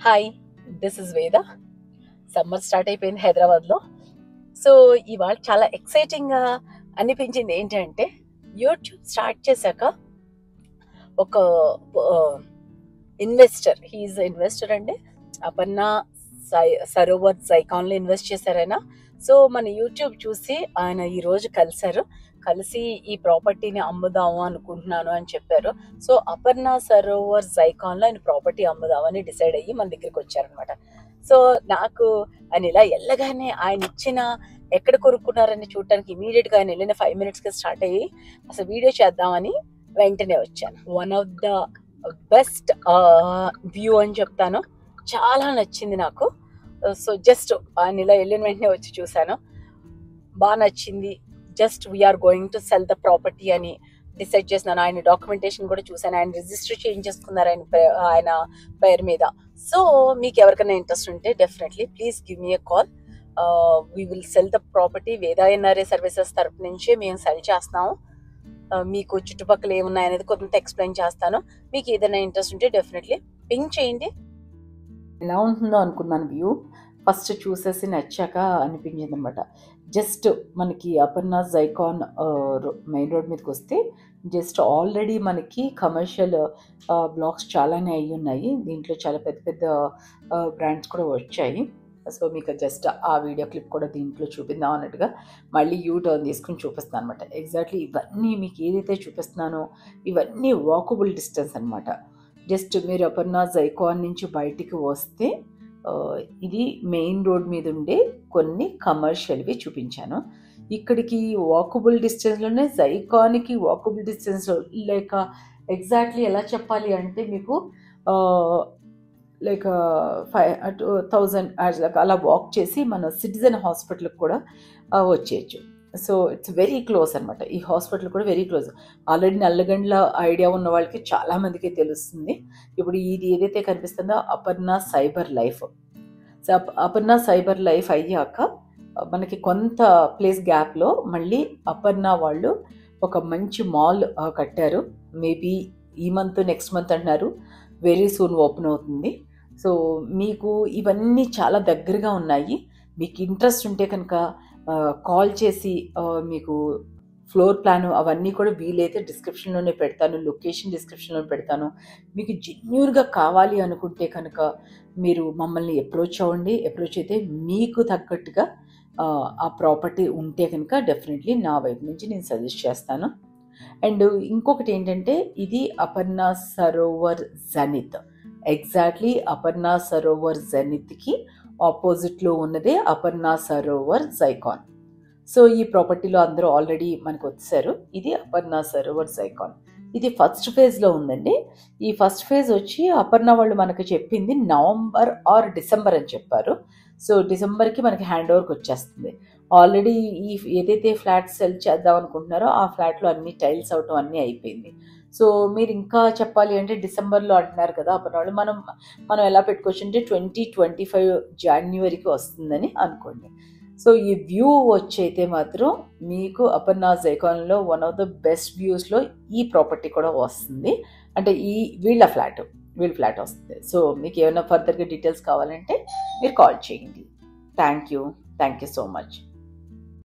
Hi, this is వేద. Summer start అయిపోయింది హైదరాబాద్లో. సో ఇవాళ చాలా ఎక్సైటింగ్గా అనిపించింది ఏంటంటే, యూట్యూబ్ స్టార్ట్ చేశాక ఒక ఇన్వెస్టర్ అంటే అపర్ణ సరోవర్ జైకాన్లో ఇన్వెస్ట్ చేశారైనా. సో మన యూట్యూబ్ చూసి ఆయన ఈరోజు కలిసి ఈ ప్రాపర్టీని అమ్ముదాము అనుకుంటున్నాను అని చెప్పారు. సో అపర్ణ సరోవర్ జైకాన్లో ఆయన ప్రాపర్టీ అమ్ముదామని డిసైడ్ అయ్యి మన దగ్గరికి వచ్చారనమాట. సో నాకు ఆయన ఇలా వెళ్ళగానే ఆయన ఇచ్చిన ఎక్కడ కొనుక్కున్నారని చూడటానికి ఇమీడియట్గా ఆయన వెళ్ళిన 5 minutesకి స్టార్ట్ అయ్యి అసలు వీడియో చేద్దామని వెంటనే వచ్చాను. One of the best view అని చెప్తాను. చాలా నచ్చింది నాకు. సో జస్ట్ ఆయన ఇలా వెళ్ళిన వెంటనే వచ్చి చూశాను, బాగా నచ్చింది. Just we are going to sell the property అని డిసైడ్ చేసినాను. ఆయన డాక్యుమెంటేషన్ కూడా చూశాను. ఆయన రిజిస్టర్ చేంజ్ చేసుకున్నారు ఆయన పేరు మీద. సో మీకు ఎవరికైనా ఇంట్రెస్ట్ ఉంటే definitely please give me a call. We will sell the property. వేద ఎన్ఆర్ఏ సర్వీసెస్ తరపు నుంచి మేము సెల్ చేస్తున్నాము. మీకు చుట్టుపక్కల ఏమున్నాయనేది కొంత ఎక్స్ప్లెయిన్ చేస్తాను. మీకు ఏదైనా ఇంట్రెస్ట్ ఉంటే డెఫినెట్లీ పింక్ చేయండి. ఎలా ఉంటుందో అనుకున్నాను వ్యూ. ఫస్ట్ చూసేసి నచ్చాక అనిపించింది అనమాట. జస్ట్ మనకి అపర్ణ జైకాన్ మెయిన్ రోడ్ మీదకి వస్తే జస్ట్ ఆల్రెడీ మనకి కమర్షియల్ బ్లాక్స్ చాలానే అయ్యి ఉన్నాయి. దీంట్లో చాలా పెద్ద పెద్ద బ్రాండ్స్ కూడా వచ్చాయి. సో మీకు జస్ట్ ఆ వీడియో క్లిప్ కూడా దీంట్లో చూపిద్దాం అన్నట్టుగా మళ్ళీ టర్న్ తీసుకుని చూపిస్తాను అనమాట. ఎగ్జాక్ట్లీ ఇవన్నీ మీకు ఏదైతే చూపిస్తున్నానో ఇవన్నీ వాకబుల్ డిస్టెన్స్ అనమాట. జస్ట్ మీరు అపర్ణ జైకాన్ నుంచి బయటికి వస్తే ఇది మెయిన్ రోడ్ మీద ఉండే కొన్ని కమర్షియల్వి చూపించాను. ఇక్కడికి వాకబుల్ డిస్టెన్స్లోనే జైకాన్కి వాకబుల్ డిస్టెన్స్ లేక ఎగ్జాక్ట్లీ ఎలా చెప్పాలి అంటే మీకు లైక్ 5,000 అలా వాక్ చేసి మన సిటిజన్ హాస్పిటల్కి కూడా వచ్చేయచ్చు. సో ఇట్స్ వెరీ క్లోజ్ అనమాట. ఈ హాస్పిటల్ కూడా very close. Already Nallagandla idea ఉన్న వాళ్ళకి చాలామందికి తెలుస్తుంది. ఇప్పుడు ఇది ఏదైతే కనిపిస్తుందో Aparna cyber life. So Aparna cyber life అయ్యాక మనకి కొంత ప్లేస్ గ్యాప్లో మళ్ళీ అపర్ణ వాళ్ళు ఒక మంచి మాల్ కట్టారు. మేబీ ఈ మంత్ నెక్స్ట్ మంత్ అంటున్నారు, వెరీ సూన్ ఓపెన్ అవుతుంది. సో మీకు ఇవన్నీ చాలా దగ్గరగా ఉన్నాయి. మీకు ఇంట్రెస్ట్ ఉంటే కనుక కాల్ చేసి మీకు ఫ్లోర్ ప్లాన్ అవన్నీ కూడా వీలైతే డిస్క్రిప్షన్లోనే పెడతాను, లొకేషన్ డిస్క్రిప్షన్లో పెడతాను. మీకు జెన్యూన్గా కావాలి అనుకుంటే కనుక మీరు మమ్మల్ని అప్రోచ్ అవ్వండి. అప్రోచ్ అయితే మీకు తగ్గట్టుగా ఆ ప్రాపర్టీ ఉంటే కనుక డెఫినెట్లీ నా వైపు నుంచి నేను సజెస్ట్ చేస్తాను. అండ్ ఇంకొకటి ఏంటంటే ఇది అపర్ణ సరోవర్ జెనిత్. ఎగ్జాక్ట్లీ అపర్ణ సరోవర్ జెనిత్కి ఆపోజిట్లో ఉన్నదే అపర్ణ సరోవర్ జైకాన్. సో ఈ ప్రాపర్టీలో అందరూ ఆల్రెడీ మనకు వచ్చారు. ఇది అపర్ణ సరోవర్ జైకాన్. ఇది ఫస్ట్ ఫేజ్లో ఉందండి. ఈ ఫస్ట్ ఫేజ్ వచ్చి అపర్ణ వాళ్ళు మనకు చెప్పింది నవంబర్ ఆర్ డిసెంబర్ అని చెప్పారు. సో డిసెంబర్కి మనకి హ్యాండ్ ఓవర్కి వచ్చేస్తుంది. ఆల్రెడీ ఈ ఏదైతే ఫ్లాట్ సెల్ చేద్దాం అనుకుంటున్నారో ఆ ఫ్లాట్లో అన్ని టైల్స్ అవటం అన్నీ అయిపోయింది. సో మీరు ఇంకా చెప్పాలి అంటే డిసెంబర్లో అంటున్నారు కదా అపర్ణ వాళ్ళు, మనం ఎలా పెట్టుకోవచ్చు అంటే 2025 జనవరికి వస్తుందని అనుకోండి. సో ఈ వ్యూ వచ్చైతే మాత్రం మీకు అపర్ణ జైకాన్లో వన్ ఆఫ్ ద బెస్ట్ వ్యూస్లో ఈ ప్రాపర్టీ కూడా వస్తుంది. అంటే వీళ్ళ ఫ్లాట్ వస్తుంది. సో మీకు ఏమైనా ఫర్దర్గా డీటెయిల్స్ కావాలంటే మీరు కాల్ చేయండి. Thank you so much.